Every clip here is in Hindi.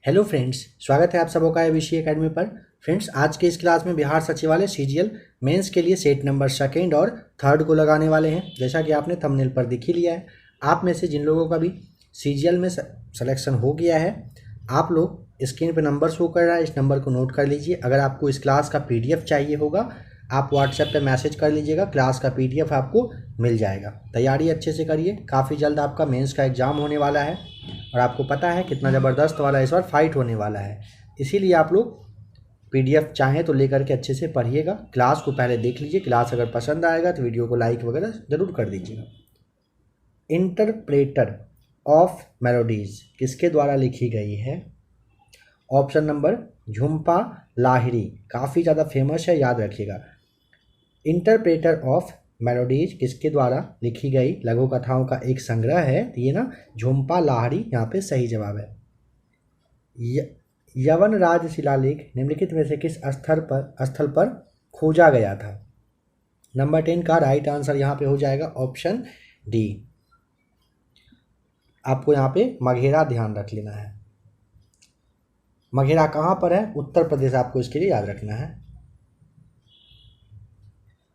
हेलो फ्रेंड्स, स्वागत है आप सबों का एबीसी एकेडमी पर। फ्रेंड्स, आज के इस क्लास में बिहार सचिवालय सीजीएल मेंस के लिए सेट नंबर सेकंड और थर्ड को लगाने वाले हैं। जैसा कि आपने थंबनेल पर देख ही लिया है। आप में से जिन लोगों का भी सीजीएल में सिलेक्शन हो गया है, आप लोग स्क्रीन पर नंबर शो कर रहा है, इस नंबर को नोट कर लीजिए। अगर आपको इस क्लास का पीडीएफ चाहिए होगा, आप व्हाट्सएप पे मैसेज कर लीजिएगा, क्लास का पीडीएफ आपको मिल जाएगा। तैयारी अच्छे से करिए, काफ़ी जल्द आपका मेंस का एग्ज़ाम होने वाला है और आपको पता है कितना ज़बरदस्त वाला इस बार फाइट होने वाला है। इसीलिए आप लोग पीडीएफ चाहें तो लेकर के अच्छे से पढ़िएगा। क्लास को पहले देख लीजिए, क्लास अगर पसंद आएगा तो वीडियो को लाइक वगैरह ज़रूर कर दीजिएगा। इंटरप्रेटर ऑफ मेलोडीज़ किसके द्वारा लिखी गई है? ऑप्शन नंबर झुम्पा लाहिरी, काफ़ी ज़्यादा फेमस है, याद रखिएगा। इंटरप्रेटर ऑफ मेलोडीज किसके द्वारा लिखी गई लघु कथाओं का एक संग्रह है, तो ये ना झुम्पा लाहिरी यहाँ पे सही जवाब है। यवन राज शिलालेख निम्नलिखित में से किस स्थल पर खोजा गया था? नंबर 10 का राइट आंसर यहाँ पे हो जाएगा ऑप्शन डी। आपको यहाँ पे मघेरा ध्यान रख लेना है। मघेरा कहाँ पर है? उत्तर प्रदेश, आपको इसके लिए याद रखना है।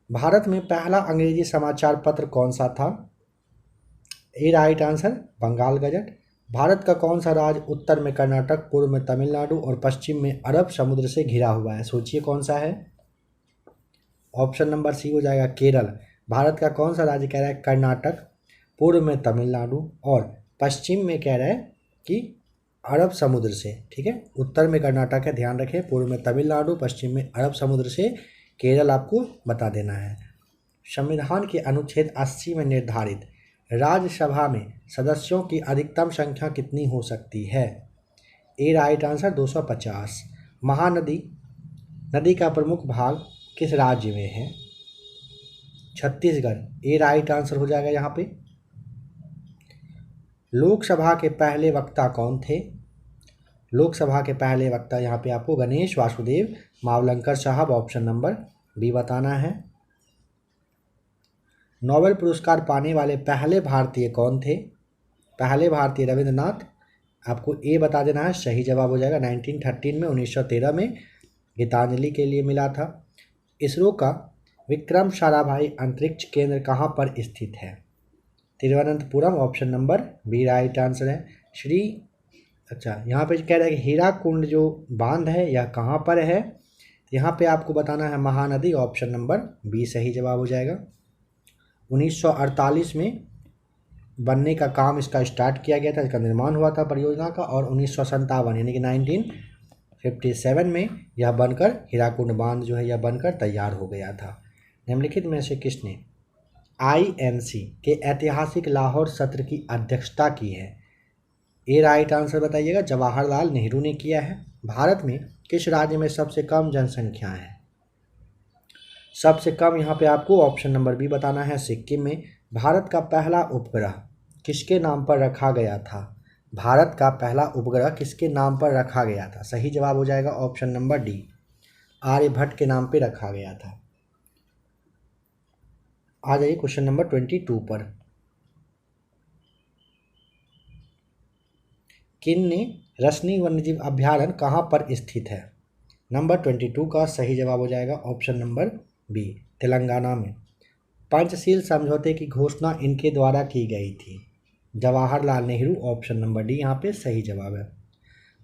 भारत में पहला अंग्रेजी समाचार पत्र कौन सा था? A right answer Bengal gazette. भारत का कौन सा राज्य उत्तर में कर्नाटक, पूर्व में तमिलनाडु और पश्चिम में अरब समुद्र से घिरा हुआ है? सोचिए कौन सा है। ऑप्शन नंबर सी हो जाएगा केरल। भारत का कौन सा राज्य कह रहा है? कर्नाटक, पूर्व में तमिलनाडु और पश्चिम में कह रहा है कि अरब समुद्र से। ठीक है, उत्तर में कर्नाटक है, ध्यान रखें, पूर्व में तमिलनाडु, पश्चिम में अरब समुद्र से केरल आपको बता देना है। संविधान के अनुच्छेद 80 में निर्धारित राज्यसभा में सदस्यों की अधिकतम संख्या कितनी हो सकती है? A right answer 250। महानदी नदी का प्रमुख भाग किस राज्य में है? छत्तीसगढ़, ए राइट आंसर हो जाएगा यहाँ पे। लोकसभा के पहले वक्ता कौन थे? लोकसभा के पहले वक्ता यहाँ पे आपको गणेश वासुदेव मावलंकर साहब, ऑप्शन नंबर बी बताना है। नोबेल पुरस्कार पाने वाले पहले भारतीय कौन थे? पहले भारतीय रविंद्रनाथ, आपको ए बता देना है, सही जवाब हो जाएगा। 1913 में, 1913 में गीतांजलि के लिए मिला था। इसरो का विक्रम साराभाई अंतरिक्ष केंद्र कहाँ पर स्थित है? Thiruvananthapuram, option number B right answer है। यहाँ पे कह रहा है कि हीराकुंड जो बांध है यह कहाँ पर है? यहाँ पे आपको बताना है महानदी, ऑप्शन नंबर बी सही जवाब हो जाएगा। 1948 में बनने का काम इसका स्टार्ट किया गया था, इसका निर्माण हुआ था परियोजना का, और 1957 यानी कि 1957 में यह बनकर हीराकुंड बांध जो है यह बनकर तैयार हो गया था। निम्नलिखित में से किसने आईएनसी के ऐतिहासिक लाहौर सत्र की अध्यक्षता की है? ए राइट आंसर बताइएगा, जवाहरलाल नेहरू ने किया है। भारत में किस राज्य में सबसे कम जनसंख्या है? सबसे कम यहाँ पे आपको ऑप्शन नंबर बी बताना है, सिक्किम में। भारत का पहला उपग्रह किसके नाम पर रखा गया था? भारत का पहला उपग्रह किसके नाम पर रखा गया था? सही जवाब हो जाएगा ऑप्शन नंबर डी, आर्यभट्ट के नाम पे रखा गया था। आ जाइए क्वेश्चन नंबर 22 पर। किन्नी रसनी वन्यजीव अभ्यारण्य कहाँ पर स्थित है? नंबर 22 का सही जवाब हो जाएगा ऑप्शन नंबर बी, तेलंगाना में। पंचशील समझौते की घोषणा इनके द्वारा की गई थी? Jawaharlal Nehru, option number D यहाँ पे सही जवाब है।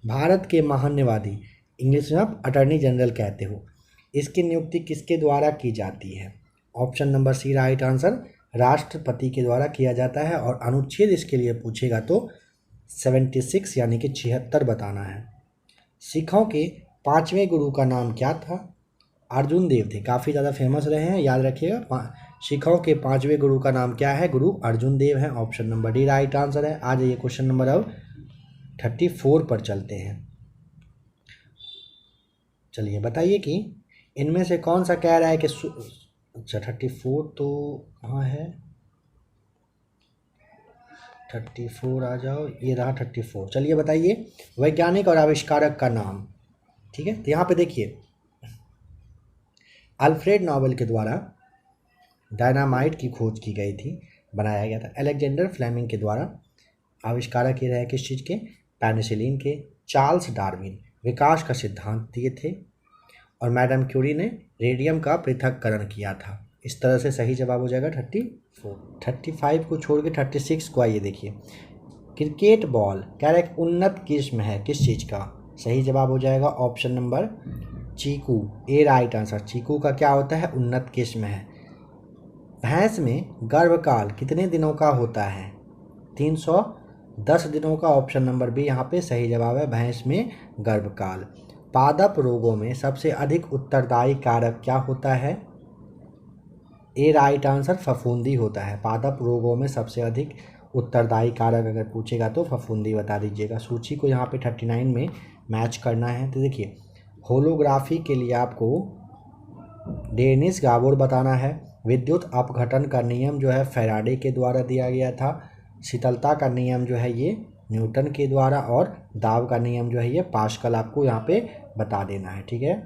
भारत के महान्यवादी, इंग्लिश में आप अटर्नी जनरल कहते हो, इसकी नियुक्ति किसके द्वारा की जाती है? Option number C right answer, राष्ट्रपति के द्वारा किया जाता है। और अनुच्छेद इसके लिए पूछेगा तो 76 यानी कि 76 बताना है। सिखों के 5वें गुरु का नाम क्या था? अर्जुन देव थे, काफ़ी ज़्यादा फेमस रहे हैं, याद रखिएगा। सिखों के 5वें गुरु का नाम क्या है? गुरु अर्जुन देव है, option number D right answer है। आ जाइए क्वेश्चन नंबर अब 34 पर चलते हैं। चलिए बताइए कि इनमें से कौन सा कह रहा है कि 34 तो कहाँ है? 34 आ जाओ, ये रहा 34। चलिए बताइए वैज्ञानिक और आविष्कारक का नाम। ठीक है, तो यहाँ पे देखिए, अल्फ्रेड नोबेल के द्वारा डायनामाइट की खोज की गई थी, बनाया गया था। अलेक्जेंडर फ्लेमिंग के द्वारा आविष्कारक ये रहे किस चीज़ के? पेनिसिलिन के। चार्ल्स डार्विन विकास का सिद्धांत दिए थे और मैडम क्यूरी ने रेडियम का पृथक्करण किया था। इस तरह से सही जवाब हो जाएगा 34। 35 को छोड़ के 36 को आइए देखिए। क्रिकेट बॉल क्या एक उन्नत किस्म है किस चीज़ का? सही जवाब हो जाएगा ऑप्शन नंबर चीकू, ए राइट आंसर। चीकू का क्या होता है? उन्नत किस्म है। भैंस में गर्भकाल कितने दिनों का होता है? 310 दिनों का, ऑप्शन नंबर बी यहाँ पे सही जवाब है, भैंस में गर्भकाल। पादप रोगों में सबसे अधिक उत्तरदायी कारक क्या होता है? ए राइट आंसर फफूंदी होता है। पादप रोगों में सबसे अधिक उत्तरदायी कारक अगर पूछेगा तो फफूंदी बता दीजिएगा। सूची को यहाँ पे 39 में मैच करना है। तो देखिए होलोग्राफी के लिए आपको डेनिस गाबोर बताना है। विद्युत अपघटन का नियम जो है फैराडे के द्वारा दिया गया था। शीतलता का नियम जो है ये न्यूटन के द्वारा, और दाब का नियम जो है ये पास्कल आपको यहाँ पे बता देना है। ठीक है,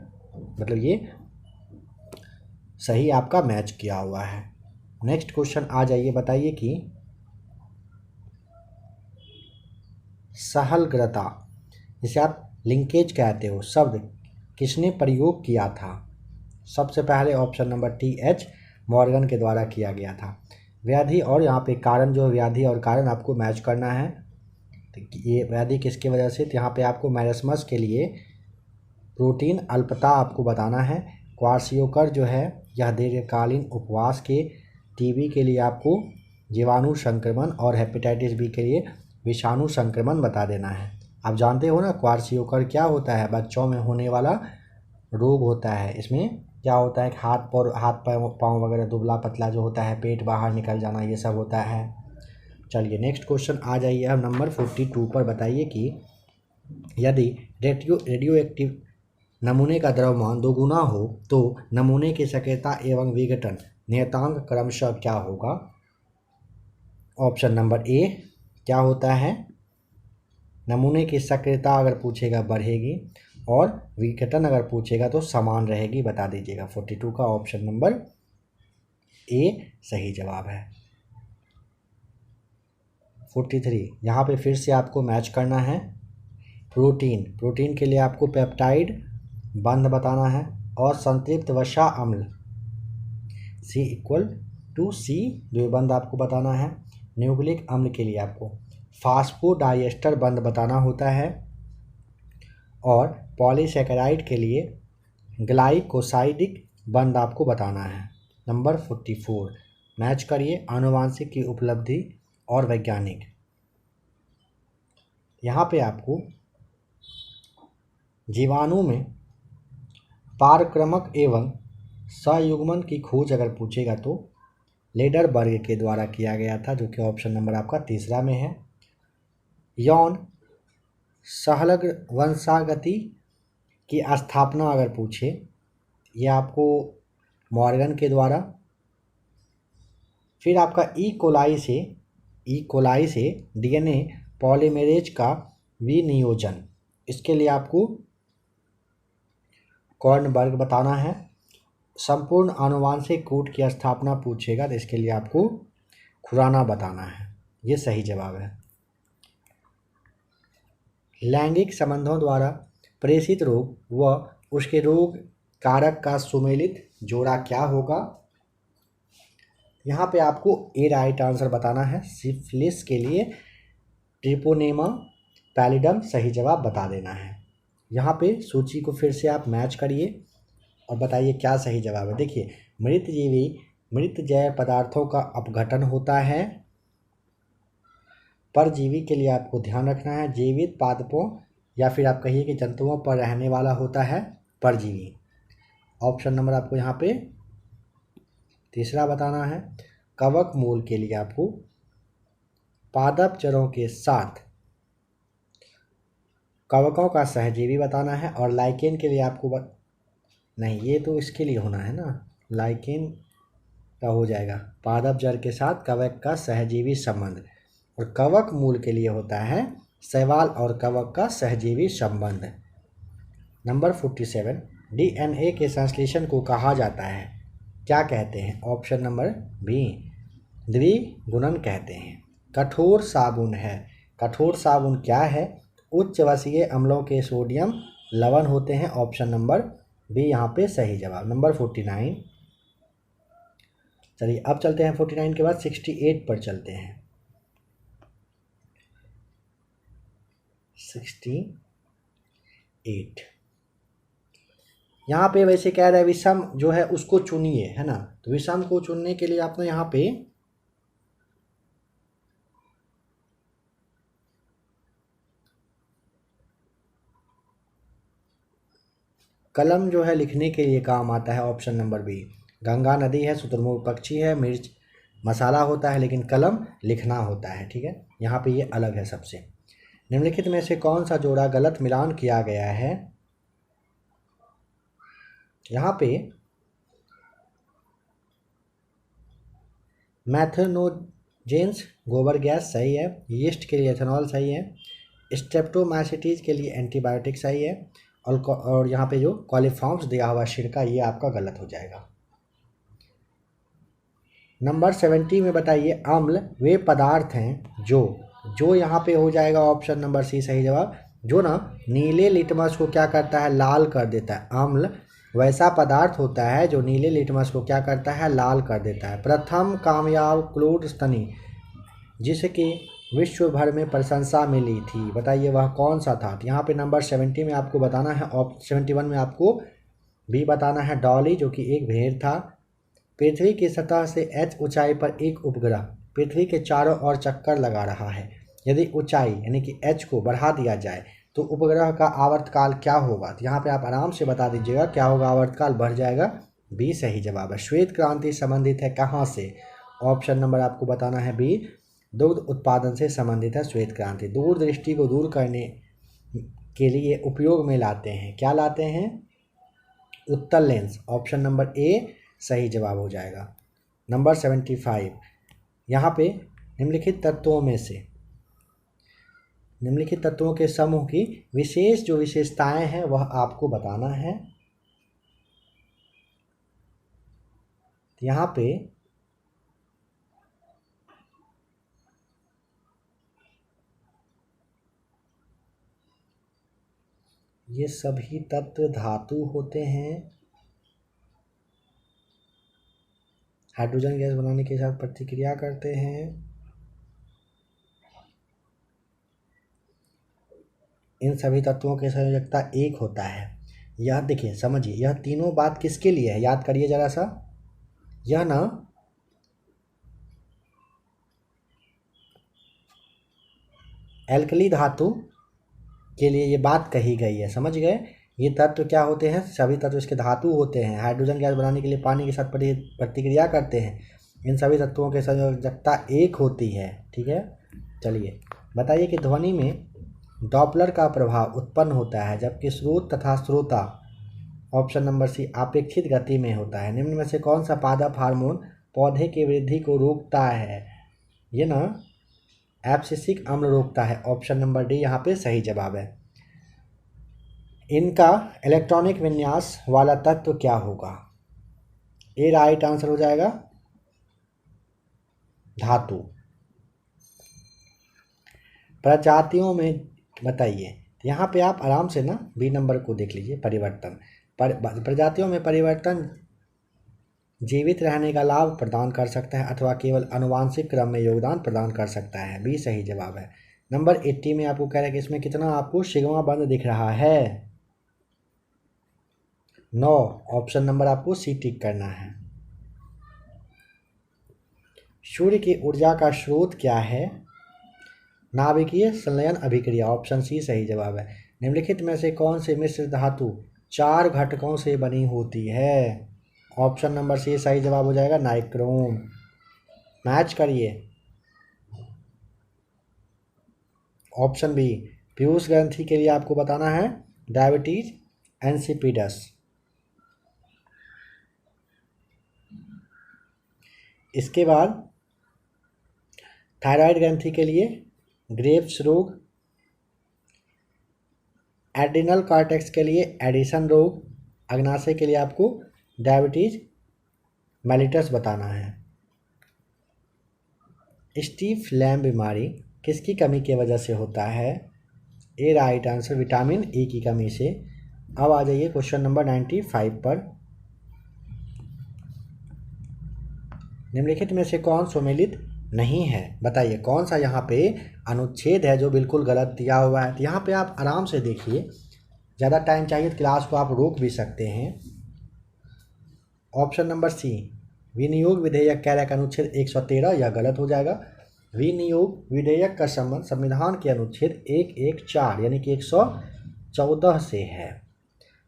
मतलब ये सही आपका मैच किया हुआ है। नेक्स्ट क्वेश्चन आ जाइए, बताइए कि सहलग्रता जिसे आप लिंकेज कहते हो शब्द किसने प्रयोग किया था? सबसे पहले ऑप्शन नंबर TH मॉर्गन के द्वारा किया गया था। व्याधि और यहाँ पे कारण जो व्याधि और कारण आपको मैच करना है। तो ये व्याधि किसकी वजह से? तो यहाँ पे आपको मैरस्मस के लिए प्रोटीन अल्पता आपको बताना है। क्वार्सियोकर जो है यह दीर्घकालीन उपवास के, टीबी के लिए आपको जीवाणु संक्रमण और हेपेटाइटिस बी के लिए विषाणु संक्रमण बता देना है। आप जानते हो ना क्वार्सियोकर क्या होता है? बच्चों में होने वाला रोग होता है। इसमें क्या होता है कि हाथ पाँव वगैरह दुबला पतला जो होता है, पेट बाहर निकल जाना, ये सब होता है। चलिए नेक्स्ट क्वेश्चन आ जाइए अब नंबर 42 पर। बताइए कि यदि रेडियो एक्टिव नमूने का द्रव्यमान दोगुना हो तो नमूने की सक्रियता एवं विघटन नियतांक क्रमशः क्या होगा? ऑप्शन नंबर ए क्या होता है? नमूने की सक्रियता अगर पूछेगा बढ़ेगी और विघटन अगर पूछेगा तो समान रहेगी, बता दीजिएगा। 42 का ऑप्शन नंबर ए सही जवाब है। 43 यहाँ पे फिर से आपको मैच करना है। प्रोटीन के लिए आपको पेप्टाइड बंध बताना है और संतृप्त वसा अम्ल C=C जो बंध आपको बताना है। न्यूक्लिक अम्ल के लिए आपको फास्फोडाइएस्टर बंध बताना होता है और पॉलीसैकेराइड के लिए ग्लाइकोसाइडिक बंध आपको बताना है। नंबर 44 मैच करिए आनुवांशिक की उपलब्धि और वैज्ञानिक। यहाँ पे आपको जीवाणु में पारक्रमक एवं संयुग्मन की खोज अगर पूछेगा तो लेडरबर्ग के द्वारा किया गया था, जो कि ऑप्शन नंबर आपका तीसरा में है। यौन सहलग्र वंशागति की स्थापना अगर पूछे, ये आपको मॉर्गन के द्वारा। फिर आपका ई कोलाई से डीएनए पॉलीमेरेज का विनियोजन, इसके लिए आपको कॉर्नबर्ग बताना है। संपूर्ण आनुवांशिक कूट की स्थापना पूछेगा तो इसके लिए आपको खुराना बताना है। ये सही जवाब है। लैंगिक संबंधों द्वारा प्रेषित रोग व उसके रोग कारक का सुमेलित जोड़ा क्या होगा? यहाँ पे आपको ए राइट आंसर बताना है। सिफिलिस के लिए ट्रिपोनेमा पैलिडम सही जवाब बता देना है। यहाँ पे सूची को फिर से आप मैच करिए और बताइए क्या सही जवाब है। देखिए मृत जैव पदार्थों का अपघटन होता है। परजीवी के लिए आपको ध्यान रखना है जीवित पादपों या फिर आप कहिए कि जंतुओं पर रहने वाला होता है परजीवी। ऑप्शन नंबर आपको यहाँ पे तीसरा बताना है। कवक मूल के लिए आपको पादप जड़ों के साथ कवकों का सहजीवी बताना है और लाइकेन के लिए आपको नहीं, ये तो इसके लिए होना है ना, लाइकेन का हो जाएगा पादप जड़ के साथ कवक का सहजीवी संबंध, और कवक मूल के लिए होता है शैवाल और कवक का सहजीवी संबंध। नंबर 47 डीएनए के संश्लेषण को कहा जाता है, क्या कहते हैं? ऑप्शन नंबर बी द्विगुणन कहते हैं। कठोर साबुन है, कठोर साबुन क्या है? उच्च वसीय अम्लों के सोडियम लवण होते हैं। ऑप्शन नंबर बी यहाँ पे सही जवाब। नंबर 49। चलिए अब चलते हैं 49 के बाद 68 पर चलते हैं। 68 यहाँ पे वैसे कह रहा है विषम जो है उसको चुनिए, है ना। तो विषम को चुनने के लिए आपने यहाँ पे कलम जो है लिखने के लिए काम आता है। Option number B. गंगा नदी है, शुतुरमुर्ग पक्षी है, मिर्च मसाला होता है, लेकिन कलम लिखना होता है। ठीक है, यहाँ पे ये अलग है सबसे। निम्नलिखित में से कौन सा जोड़ा गलत मिलान किया गया है। यहाँ पे मैथेनोजेंस गोबर गैस सही है, यीस्ट के लिए एथेनॉल सही है, स्ट्रेप्टोमाइसिटीज के लिए एंटीबायोटिक सही है, और यहाँ पे जो कॉलीफॉर्म्स दिया हुआ सिरका ये आपका गलत हो जाएगा। नंबर 70 में बताइए अम्ल वे पदार्थ हैं जो यहाँ पे हो जाएगा ऑप्शन नंबर सी सही जवाब, जो ना नीले लिटमस को क्या करता है, लाल कर देता है। अम्ल वैसा पदार्थ होता है जो नीले लिटमस को क्या करता है, लाल कर देता है। प्रथम कामयाब क्लोड स्तनी जिसकी विश्व भर में प्रशंसा मिली थी, बताइए वह कौन सा था। तो यहाँ पे नंबर 70 में आपको बताना है, 71 में आपको भी बताना है डॉली जो कि एक भेड़ था। पृथ्वी की सतह से h ऊंचाई पर एक उपग्रह पृथ्वी के चारों ओर चक्कर लगा रहा है। यदि ऊंचाई यानी कि h को बढ़ा दिया जाए तो उपग्रह का आवर्तकाल क्या होगा। तो यहाँ पे आप आराम से बता दीजिएगा क्या होगा, आवर्तकाल बढ़ जाएगा। बी सही जवाब है। श्वेत क्रांति संबंधित है कहाँ से। ऑप्शन नंबर आपको बताना है बी, दुग्ध उत्पादन से संबंधित है श्वेत क्रांति। दूरदृष्टि को दूर करने के लिए उपयोग में लाते हैं, क्या लाते हैं, उत्तल लेंस। ऑप्शन नंबर ए सही जवाब हो जाएगा। नंबर 75 यहाँ पे निम्नलिखित तत्वों के समूह की विशेष जो विशेषताएं हैं वह आपको बताना है। यहाँ पे ये सभी तत्व धातु होते हैं, हाइड्रोजन गैस बनाने के साथ प्रतिक्रिया करते हैं। इन सभी तत्वों की संयोजकता एक होता है। यह देखिए समझिए, यह तीनों बात किसके लिए है, याद करिए जरा सा। यह ना एल्कली धातु के लिए ये बात कही गई है, समझ गए। ये तत्व क्या होते हैं, सभी तत्व इसके धातु होते हैं, हाइड्रोजन गैस बनाने के लिए पानी के साथ प्रतिक्रिया करते हैं। इन सभी तत्वों की संयोजकता एक होती है। ठीक है, चलिए बताइए कि ध्वनि में डॉपलर का प्रभाव उत्पन्न होता है जबकि स्रोत तथा श्रोता ऑप्शन नंबर सी अपेक्षित गति में होता है। निम्न में से कौन सा पादप हार्मोन पौधे की वृद्धि को रोकता है। ये ना एब्सिसिक अम्ल रोकता है। ऑप्शन नंबर डी यहाँ पे सही जवाब है। इनका इलेक्ट्रॉनिक विन्यास वाला तत्व क्या होगा। ए राइट आंसर हो जाएगा, धातु। प्रजातियों में बताइए, यहाँ पे आप आराम से ना बी नंबर को देख लीजिए, परिवर्तन। प्रजातियों में परिवर्तन जीवित रहने का लाभ प्रदान कर सकता है अथवा केवल आनुवांशिक क्रम में योगदान प्रदान कर सकता है। बी सही जवाब है। नंबर 80 में आपको कह रहा है कि इसमें कितना आपको सिग्मा बंद दिख रहा है, 9। ऑप्शन नंबर आपको सी टिक करना है। सूर्य की ऊर्जा का स्रोत क्या है। नाभिकीय संलयन अभिक्रिया। ऑप्शन सी सही जवाब है। निम्नलिखित में से कौन से मिश्र धातु 4 घटकों से बनी होती है। ऑप्शन नंबर सी सही जवाब हो जाएगा, नाइक्रोम। मैच करिए। ऑप्शन बी पीयूष ग्रंथि के लिए आपको बताना है डायबिटीज इंसिपिडस। इसके बाद थायराइड ग्रंथि के लिए ग्रेव्स रोग, एड्रिनल कॉर्टेक्स के लिए एडिसन रोग, अग्नाशय के लिए आपको डायबिटीज मेलिटस बताना है। स्टीफ लैम्ब बीमारी किसकी कमी की वजह से होता है। A right answer, vitamin E की कमी से। अब आ जाइए क्वेश्चन नंबर 95 पर। निम्नलिखित में से कौन सुमेलित नहीं है? बताइए कौन सा यहाँ पे अनुच्छेद है जो बिल्कुल गलत दिया हुआ है। तो यहाँ पे आप आराम से देखिए, ज़्यादा टाइम चाहिए तो क्लास को आप रोक भी सकते हैं। ऑप्शन नंबर सी, विनियोग विधेयक कह रहा है अनुच्छेद 113, यह गलत हो जाएगा। विनियोग विधेयक का संबंध संविधान के अनुच्छेद 114 यानी कि 114 से है।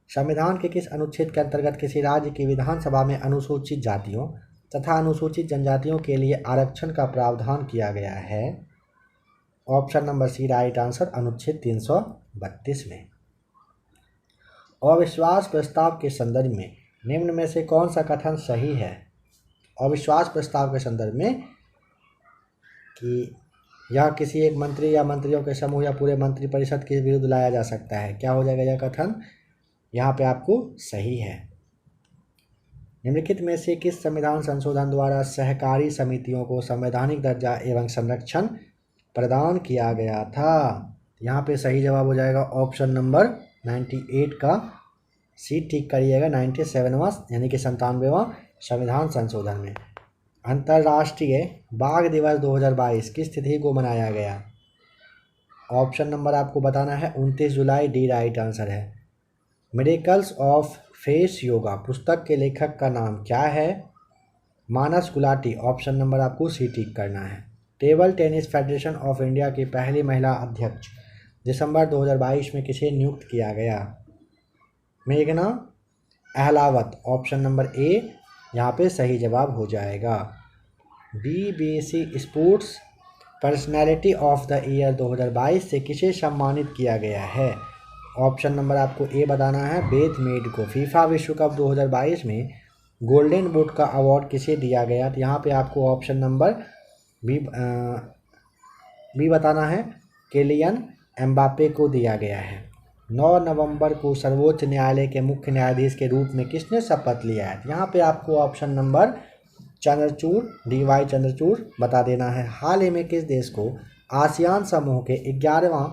संविधान के किस अनुच्छेद के अंतर्गत किसी राज्य की विधानसभा में अनुसूचित जातियों तथा अनुसूचित जनजातियों के लिए आरक्षण का प्रावधान किया गया है? Option number C right answer, अनुच्छेद 332 में। अविश्वास प्रस्ताव के संदर्भ में निम्न में से कौन सा कथन सही है? अविश्वास प्रस्ताव के संदर्भ में कि यह किसी एक मंत्री या मंत्रियों के समूह या पूरे मंत्री परिषद के विरुद्ध लाया जा सकता है, क्या हो जाएगा यह कथन? यहाँ पे आपको सही है। निम्नलिखित में से किस संविधान संशोधन द्वारा सहकारी समितियों को संवैधानिक दर्जा एवं संरक्षण प्रदान किया गया था? यहाँ पे सही जवाब हो जाएगा ऑप्शन नंबर 98 का सी टिक करिएगा। 97वां यानी कि 97वां संविधान संशोधन में। अंतर्राष्ट्रीय बाघ दिवस 2022 किस तिथि को मनाया गया? ऑप्शन नंबर आपको बताना है 29 जुलाई, डी राइट आंसर है। मिरेकल्स ऑफ फेस योगा पुस्तक के लेखक का नाम क्या है? मानस गुलाटी, ऑप्शन नंबर आपको सी टिक करना है। Table tennis federation of India की पहली महिला अध्यक्ष दिसंबर 2022 में किसे नियुक्त किया गया? मेघना अहलावत, ऑप्शन नंबर ए यहाँ पे सही जवाब हो जाएगा। BBC sports personality of the year 2022 से किसे सम्मानित किया गया है? ऑप्शन नंबर आपको ए बताना है बेथ मेड को। फीफा विश्व कप 2022 में गोल्डन बूट का अवार्ड किसे दिया गया? तो यहाँ पे आपको ऑप्शन नंबर बी बताना है, केलियन एम्बापे को दिया गया है। 9 नवंबर को सर्वोच्च न्यायालय के मुख्य न्यायाधीश के रूप में किसने शपथ लिया है? यहाँ पे आपको option number Chandrachud, DY Chandrachud बता देना है। हाल ही में किस देश को आसियान समूह के 11वां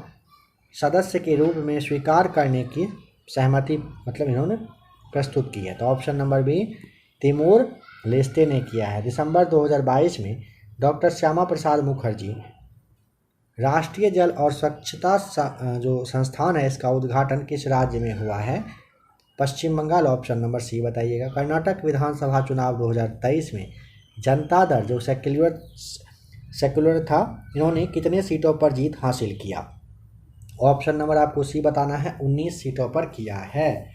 सदस्य के रूप में स्वीकार करने की सहमति मतलब इन्होंने प्रस्तुत की है? तो option number B Timor Leste ने किया है। दिसंबर 2022 में डॉक्टर श्यामा प्रसाद मुखर्जी राष्ट्रीय जल और स्वच्छता जो संस्थान है इसका उद्घाटन किस राज्य में हुआ है? पश्चिम बंगाल, ऑप्शन नंबर सी बताइएगा। कर्नाटक विधानसभा चुनाव 2023 में जनता दल जो सेक्युलर था इन्होंने कितने सीटों पर जीत हासिल किया? ऑप्शन नंबर आपको सी बताना है, 19 सीटों पर किया है।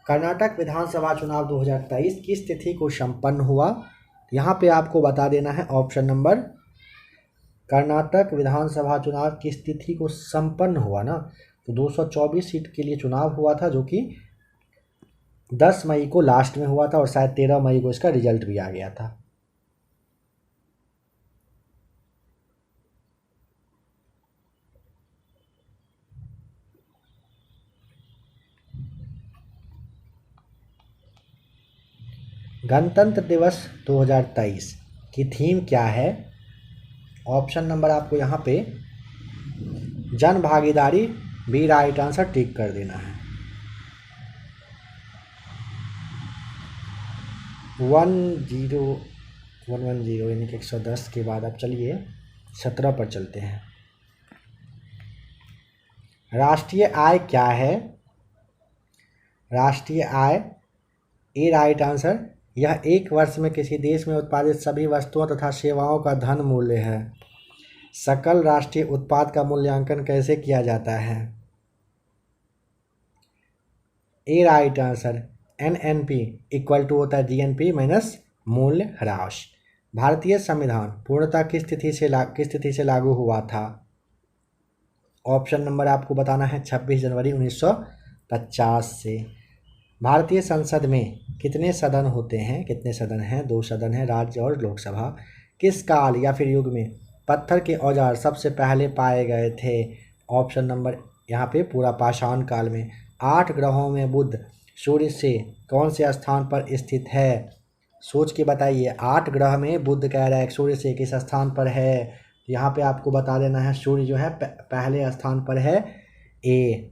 कर्नाटक विधानसभा चुनाव 2023 किस तिथि को संपन्न हुआ? यहाँ पे आपको बता देना है ऑप्शन नंबर, कर्नाटक विधानसभा चुनाव किस तिथि को संपन्न हुआ ना, तो 224 सीट के लिए चुनाव हुआ था जो कि 10 मई को लास्ट में हुआ था और शायद 13 मई को इसका रिजल्ट भी आ गया था। गणतंत्र दिवस 2023 की थीम क्या है? ऑप्शन नंबर आपको यहाँ पे जन भागीदारी, बी राइट आंसर टिक कर देना है। 110 यानी कि 110 के बाद अब चलिए 17 पर चलते हैं। राष्ट्रीय आय क्या है? राष्ट्रीय आय ए राइट आंसर, यह एक वर्ष में किसी देश में उत्पादित सभी वस्तुओं तथा सेवाओं का धन मूल्य है। सकल राष्ट्रीय उत्पाद का मूल्यांकन कैसे किया जाता है? A right answer, NNP equal to होता है GNP माइनस मूल्य ह्रास। भारतीय संविधान पूर्णतः किस तिथि से लागू हुआ था? ऑप्शन नंबर आपको बताना है 26 जनवरी 1950 से। भारतीय संसद में कितने सदन होते हैं? कितने सदन हैं? 2 सदन हैं, राज्य और लोकसभा। किस काल या फिर युग में पत्थर के औजार सबसे पहले पाए गए थे? ऑप्शन नंबर यहाँ पे पूरा पाषाण काल में। 8 ग्रहों में बुध सूर्य से कौन से स्थान पर स्थित है? सोच के बताइए। 8 ग्रह में बुध कह रहा है सूर्य से किस स्थान पर है? यहाँ पे आपको बता देना है सूर्य जो है पहले स्थान पर है ए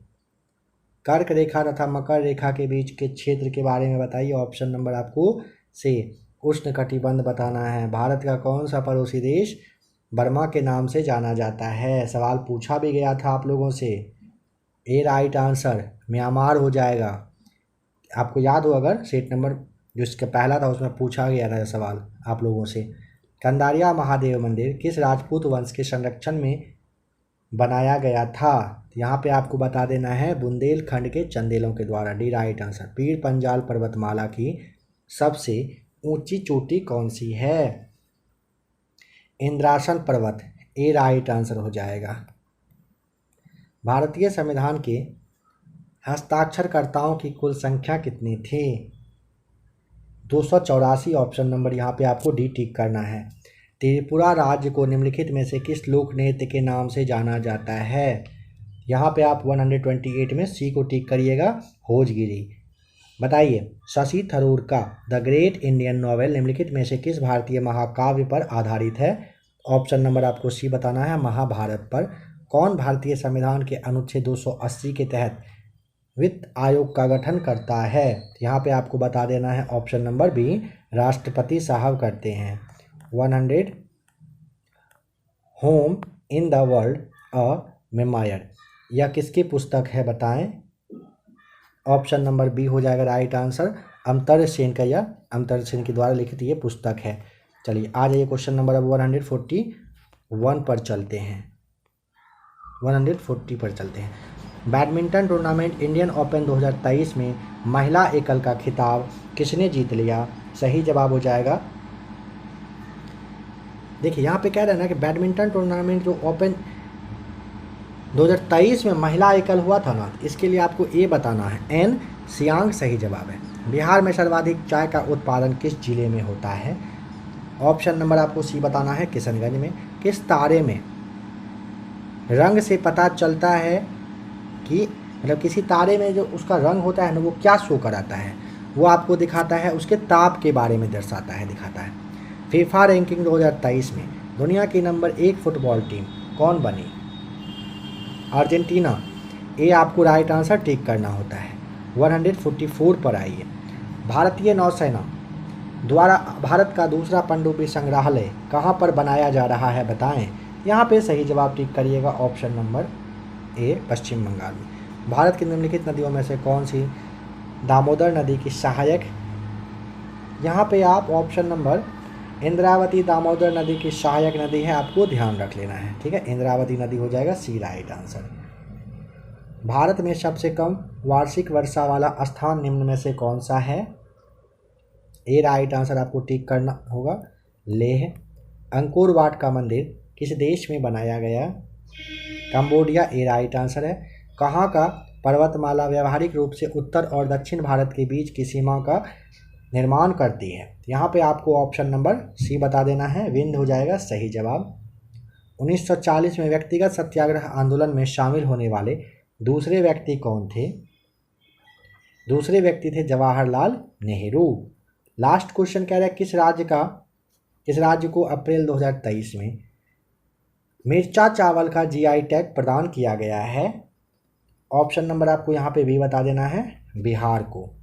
कर्क रेखा तथा मकर रेखा के बीच के क्षेत्र के बारे में बताइए। ऑप्शन नंबर आपको सी उष्ण कटिबंध बताना है। भारत का कौन सा पड़ोसी देश बर्मा के नाम से जाना जाता है? सवाल पूछा भी गया था आप लोगों से। ए राइट आंसर म्यांमार हो जाएगा। आपको याद हो अगर सेट नंबर जो इसका पहला था उसमें पूछा गया था सवाल आप लोगों से। कंदारिया महादेव मंदिर किस राजपूत वंश के संरक्षण में बनाया गया था? यहाँ पे आपको बता देना है बुंदेलखंड के चंदेलों के द्वारा। D right answer. Pir Panjal पर्वतमाला की सबसे ऊंची चोटी कौन सी है? इंद्रासन पर्वत। ए राइट आंसर हो जाएगा। भारतीय संविधान के हस्ताक्षरकर्ताओं की कुल संख्या कितनी थी? 284। ऑप्शन नंबर यहाँ पे आपको डी टिक करना है। त्रिपुरा राज्य को निम्नलिखित में से किस लोक नृत्य के नाम से जाना जाता है? यहाँ पे आप 128 में सी को टिक करिएगा, होजगिरी। बताइए शशि थरूर का द ग्रेट इंडियन नॉवेल निम्नलिखित में से किस भारतीय महाकाव्य पर आधारित है? ऑप्शन नंबर आपको सी बताना है, महाभारत पर। कौन भारतीय संविधान के अनुच्छेद 280 के तहत वित्त आयोग का गठन करता है? यहाँ पे आपको बता देना है ऑप्शन नंबर बी, राष्ट्रपति साहब करते हैं। 100 home in the world a memoir, यह किसकी पुस्तक है बताएं? ऑप्शन नंबर बी हो जाएगा राइट आंसर। अमर्त्य सेन का, यह अमर्त्य सेन के द्वारा लिखित ये पुस्तक है। चलिए आ जाइए क्वेश्चन नंबर अब 141 पर चलते हैं। 140 पर चलते हैं। बैडमिंटन टूर्नामेंट इंडियन ओपन 2023 में महिला एकल का खिताब किसने जीत लिया? सही जवाब हो जाएगा, देखिए यहाँ पे कह रहे हैं ना कि बैडमिंटन टूर्नामेंट जो ओपन 2023 में महिला एकल हुआ था ना, इसके लिए आपको ए बताना है। एन सियांग सही जवाब है। बिहार में सर्वाधिक चाय का उत्पादन किस जिले में होता है? ऑप्शन नंबर आपको सी बताना है, किशनगंज में। किस तारे में रंग से पता चलता है कि मतलब किसी तारे में जो उसका रंग होता है ना वो क्या शो कराता है? वो आपको दिखाता है उसके ताप के बारे में दर्शाता है, दिखाता है। फीफा रैंकिंग 2023 में दुनिया की नंबर 1 फुटबॉल टीम कौन बनी? अर्जेंटीना। ये आपको राइट आंसर टिक करना होता है। 144 पर आइए। भारतीय नौसेना द्वारा भारत का दूसरा पनडुब्बी संग्रहालय कहाँ पर बनाया जा रहा है बताएं? यहाँ पे सही जवाब टिक करिएगा, ऑप्शन नंबर ए, पश्चिम बंगाल में। भारत की निम्नलिखित नदियों में से कौन सी दामोदर नदी की सहायक? यहाँ पे आप ऑप्शन नंबर इंद्रावती दामोदर नदी की सहायक नदी है, आपको ध्यान रख लेना है, ठीक है। इंद्रावती नदी हो जाएगा सी राइट आंसर। भारत में सबसे कम वार्षिक वर्षा वाला स्थान निम्न में से कौन सा है? ए राइट आंसर आपको टिक करना होगा, लेह। अंकोर वाट का मंदिर किस देश में बनाया गया? कंबोडिया। ए राइट आंसर है। कहाँ का पर्वतमाला व्यावहारिक रूप से उत्तर और दक्षिण भारत के बीच की सीमा का निर्माण करती है? यहाँ पे आपको ऑप्शन नंबर सी बता देना है, विंध्य हो जाएगा सही जवाब। 1940 में व्यक्तिगत सत्याग्रह आंदोलन में शामिल होने वाले दूसरे व्यक्ति कौन थे? दूसरे व्यक्ति थे जवाहरलाल नेहरू। लास्ट क्वेश्चन कह रहा है किस राज्य को अप्रैल 2023 में मिर्चा चावल का जीआई टैग प्रदान किया गया है? ऑप्शन नंबर आपको यहाँ पे भी बता देना है, बिहार को।